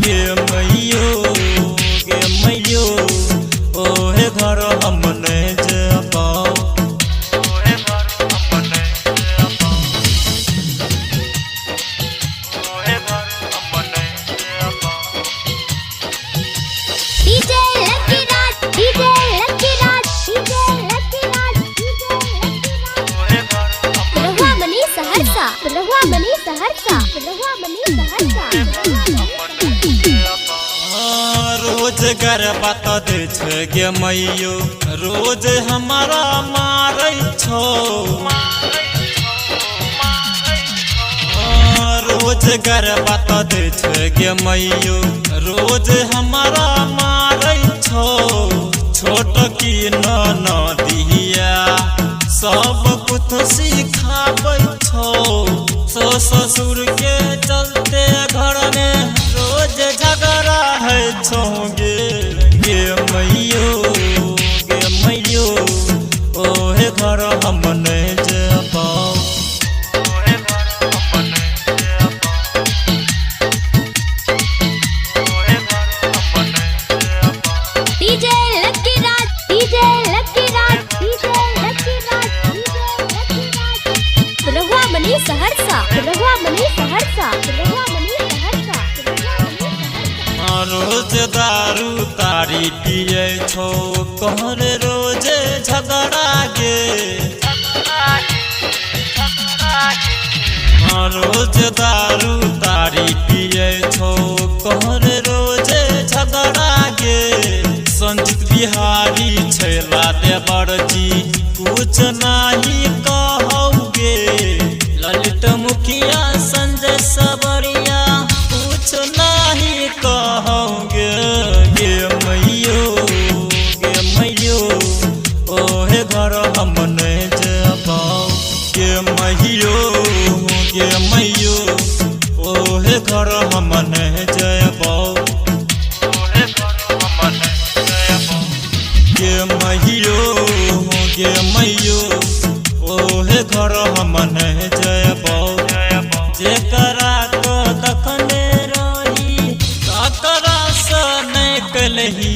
गे मैयो ओहे घर हम नहीं जाबाओ रोज गरबा दे गे मैयो रोज हमारा मारै छो रोज गरबा दे गे मैयो रोज हमारा मारै छो छोट की न दिया सब कुछ सिखाबै छो ससुर के चलते घर में रोज झगड़ा है छो गे मैयो ओहे घर हम नहीं जाबाओ रोज दारू तारी पिए छो कहर रोज झगड़ा गे रोज दारू तारी पिए छो कहर रोज झगड़ा गे संजीत बिहारी छैला देवर जी कुछ नहीं कहोगे ललित मुखिया संजय सबरिया कुछ नहीं कहोगे गे मैयो ओहे घर हम नहीं जाबाओ गे मैयो ओहे घर हम नहीं जाबाओ गे मैयो ओहे घर हम नहीं जाबाओ जेकरा को दखने रही तकरा से नहीं कलही।